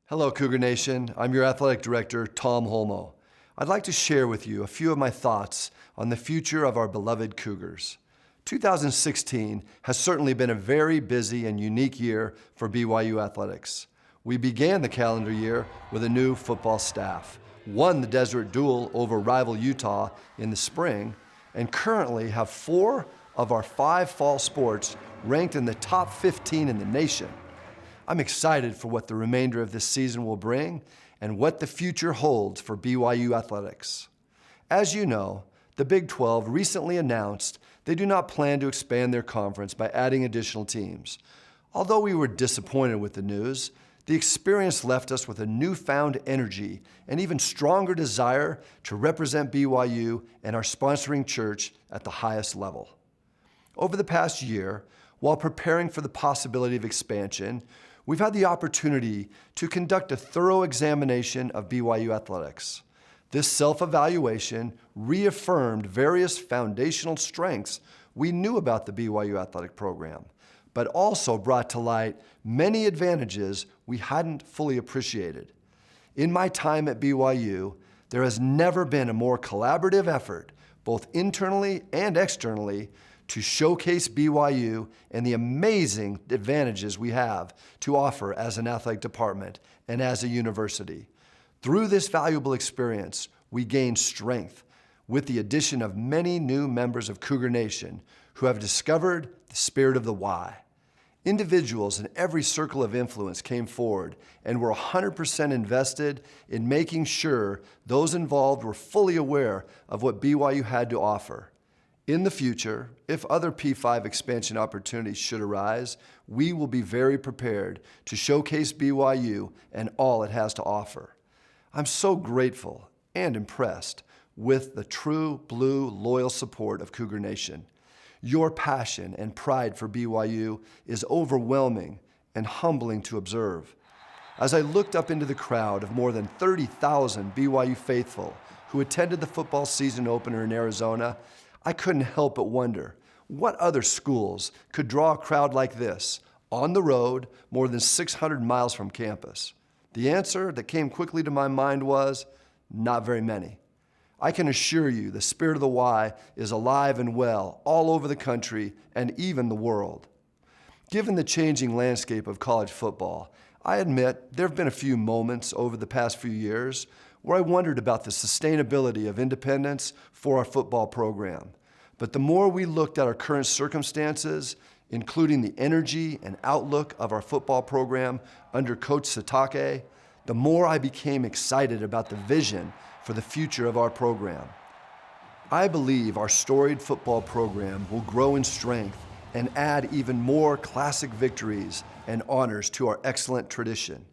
Hello, Cougar Nation. I'm your athletic director, Tom Holmoe. I'd like to share with you a few of my thoughts on the future of our beloved Cougars. 2016 has certainly been a very busy and unique year for BYU athletics. We began the calendar year with a new football staff, won the Desert Duel over rival Utah in the spring, and currently have 4 of our 5 fall sports ranked in the top 15 in the nation. I'm excited for what the remainder of this season will bring and what the future holds for BYU athletics. As you know, the Big 12 recently announced they do not plan to expand their conference by adding additional teams. Although we were disappointed with the news, the experience left us with a newfound energy and even stronger desire to represent BYU and our sponsoring church at the highest level. Over the past year, while preparing for the possibility of expansion, we've had the opportunity to conduct a thorough examination of BYU athletics. This self-evaluation reaffirmed various foundational strengths we knew about the BYU athletic program, but also brought to light many advantages we hadn't fully appreciated. In my time at BYU, there has never been a more collaborative effort, both internally and externally, to showcase BYU and the amazing advantages we have to offer as an athletic department and as a university. Through this valuable experience, we gained strength with the addition of many new members of Cougar Nation who have discovered the spirit of the why. Individuals in every circle of influence came forward and were 100% invested in making sure those involved were fully aware of what BYU had to offer. In the future, if other P5 expansion opportunities should arise, we will be very prepared to showcase BYU and all it has to offer. I'm so grateful and impressed with the true blue loyal support of Cougar Nation. Your passion and pride for BYU is overwhelming and humbling to observe. As I looked up into the crowd of more than 30,000 BYU faithful who attended the football season opener in Arizona, I couldn't help but wonder what other schools could draw a crowd like this on the road more than 600 miles from campus. The answer that came quickly to my mind was, not very many. I can assure you the spirit of the Y is alive and well all over the country and even the world. Given the changing landscape of college football, I admit there have been a few moments over the past few years where I wondered about the sustainability of independence for our football program. But the more we looked at our current circumstances, including the energy and outlook of our football program under Coach Satake, the more I became excited about the vision for the future of our program. I believe our storied football program will grow in strength and add even more classic victories and honors to our excellent tradition.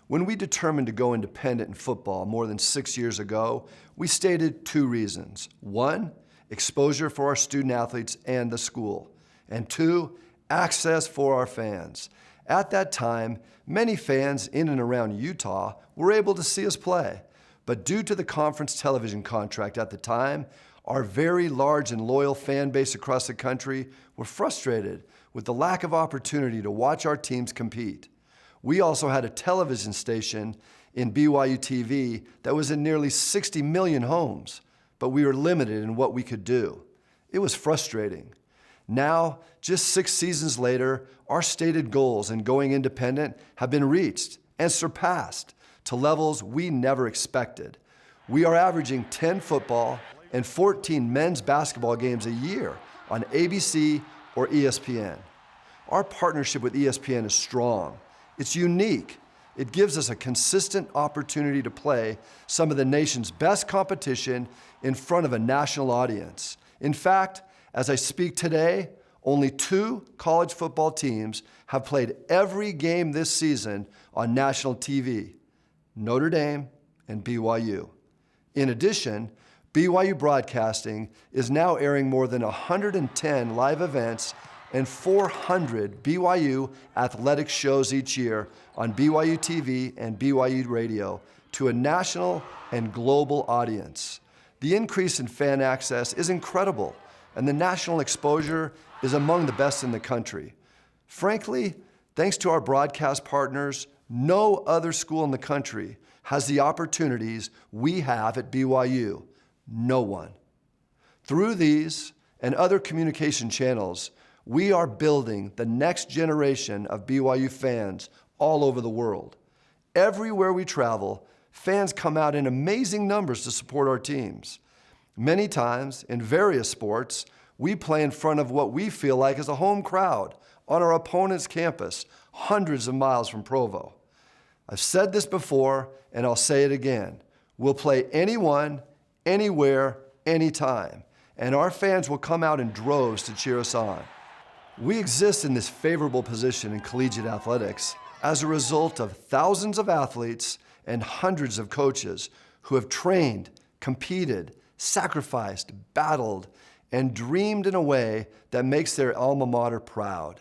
When we determined to go independent in football more than 6 years ago, we stated 2 reasons. 1, exposure for our student athletes and the school. And 2, access for our fans. At that time, many fans in and around Utah were able to see us play. But due to the conference television contract at the time, our very large and loyal fan base across the country were frustrated with the lack of opportunity to watch our teams compete. We also had a television station in BYU TV that was in nearly 60 million homes, but we were limited in what we could do. It was frustrating. Now, just 6 seasons later, our stated goals in going independent have been reached and surpassed to levels we never expected. We are averaging 10 football and 14 men's basketball games a year on ABC or ESPN. Our partnership with ESPN is strong. It's unique. It gives us a consistent opportunity to play some of the nation's best competition in front of a national audience. In fact, as I speak today, only 2 college football teams have played every game this season on national TV, Notre Dame and BYU. In addition, BYU Broadcasting is now airing more than 110 live events and 400 BYU athletic shows each year on BYU TV and BYU Radio to a national and global audience. The increase in fan access is incredible, and the national exposure is among the best in the country. Frankly, thanks to our broadcast partners, No other school in the country has the opportunities we have at BYU. No one. Through these and other communication channels, we are building the next generation of BYU fans all over the world. Everywhere we travel, fans come out in amazing numbers to support our teams. Many times, in various sports, we play in front of what we feel like is a home crowd on our opponent's campus, hundreds of miles from Provo. I've said this before, and I'll say it again. We'll play anyone, anywhere, anytime, and our fans will come out in droves to cheer us on. We exist in this favorable position in collegiate athletics as a result of thousands of athletes and hundreds of coaches who have trained, competed, sacrificed, battled, and dreamed in a way that makes their alma mater proud.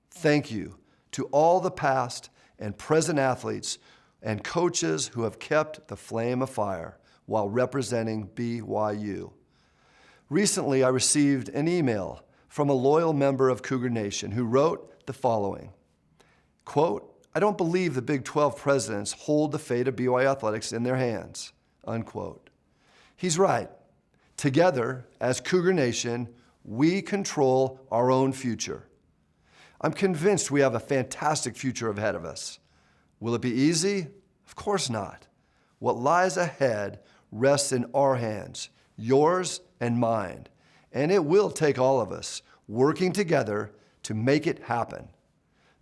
Thank you to all the past and present athletes and coaches who have kept the flame afire while representing BYU. Recently, I received an email from a loyal member of Cougar Nation who wrote the following, quote, "I don't believe the Big 12 presidents hold the fate of BYU athletics in their hands," unquote. He's right. Together, as Cougar Nation, we control our own future. I'm convinced we have a fantastic future ahead of us. Will it be easy? Of course not. What lies ahead rests in our hands, yours and mine, and it will take all of us working together to make it happen.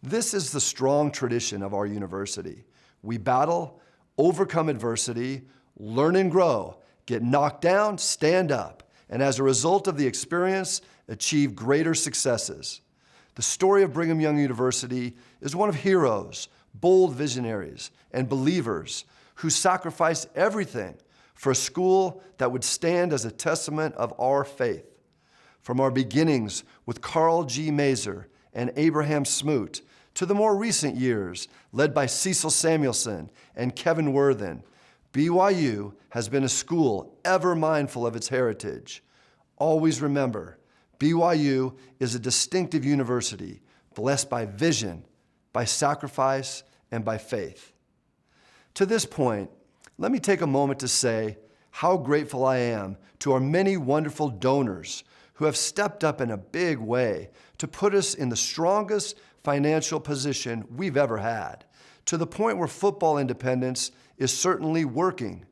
This is the strong tradition of our university. We battle, overcome adversity, learn and grow, get knocked down, stand up, and as a result of the experience, achieve greater successes. The story of Brigham Young University is one of heroes, bold visionaries, and believers who sacrificed everything for a school that would stand as a testament of our faith. From our beginnings with Carl G. Mazer and Abraham Smoot to the more recent years led by Cecil Samuelson and Kevin Worthen, BYU has been a school ever mindful of its heritage. Always remember, BYU is a distinctive university blessed by vision, by sacrifice, and by faith. To this point, let me take a moment to say how grateful I am to our many wonderful donors who have stepped up in a big way to put us in the strongest financial position we've ever had, to the point where football independence is certainly working.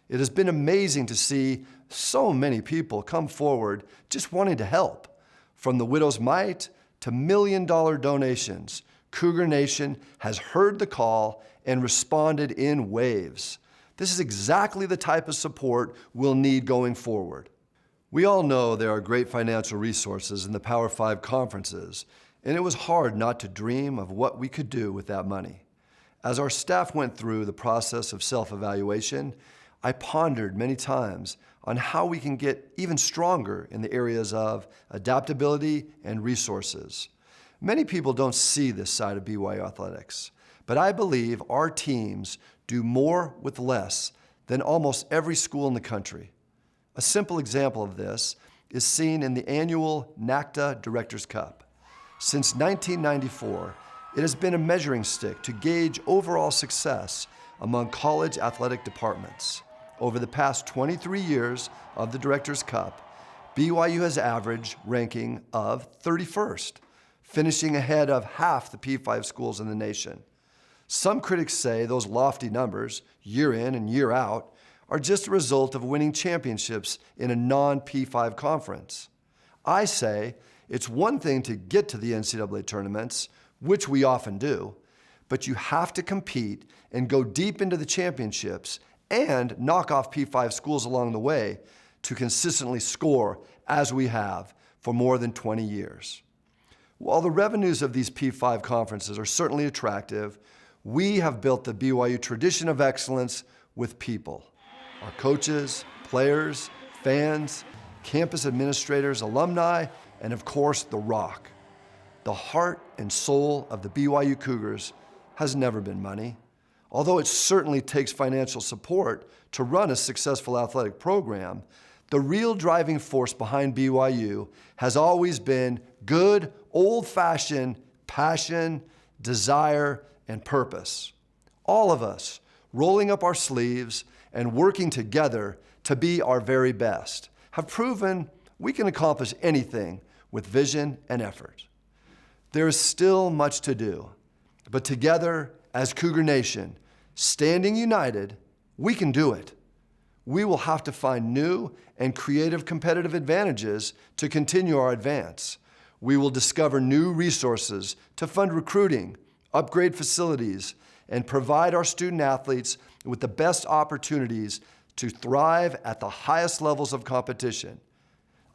It has been amazing to see so many people come forward just wanting to help. From the widow's mite to million-dollar donations, Cougar Nation has heard the call and responded in waves. This is exactly the type of support we'll need going forward. We all know there are great financial resources in the Power 5 conferences, and it was hard not to dream of what we could do with that money. As our staff went through the process of self-evaluation, I pondered many times on how we can get even stronger in the areas of adaptability and resources. Many people don't see this side of BYU athletics, but I believe our teams do more with less than almost every school in the country. A simple example of this is seen in the annual NACDA Directors Cup. Since 1994, it has been a measuring stick to gauge overall success among college athletic departments. Over the past 23 years of the Directors Cup, BYU has averaged ranking of 31st, finishing ahead of half the P5 schools in the nation. Some critics say those lofty numbers, year in and year out, are just a result of winning championships in a non-P5 conference. I say it's one thing to get to the NCAA tournaments, which we often do, but you have to compete and go deep into the championships and knock off P5 schools along the way to consistently score as we have for more than 20 years. While the revenues of these P5 conferences are certainly attractive, we have built the BYU tradition of excellence with people. Our coaches, players, fans, campus administrators, alumni, and of course, The Rock. The heart and soul of the BYU Cougars has never been money. Although it certainly takes financial support to run a successful athletic program, the real driving force behind BYU has always been good, old-fashioned passion, desire, and purpose. all of us rolling up our sleeves and working together to be our very best, have proven we can accomplish anything with vision and effort. There is still much to do, but together as Cougar Nation, standing united, we can do it. We will have to find new and creative competitive advantages to continue our advance. We will discover new resources to fund recruiting, upgrade facilities, and provide our student athletes with the best opportunities to thrive at the highest levels of competition.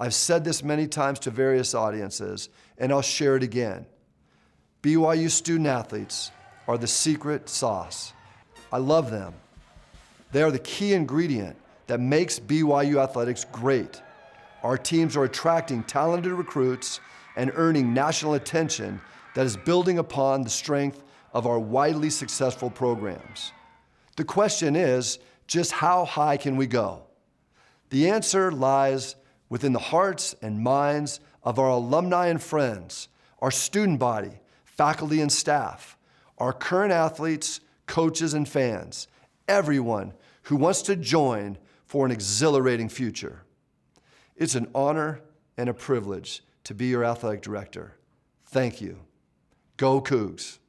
I've said this many times to various audiences, and I'll share it again. BYU student athletes are the secret sauce. I love them. They are the key ingredient that makes BYU athletics great. Our teams are attracting talented recruits and earning national attention that is building upon the strength of our widely successful programs. The question is, just how high can we go? The answer lies within the hearts and minds of our alumni and friends, our student body, faculty and staff, our current athletes, coaches and fans, everyone who wants to join for an exhilarating future. It's an honor and a privilege to be your athletic director. Thank you. Go Cougs.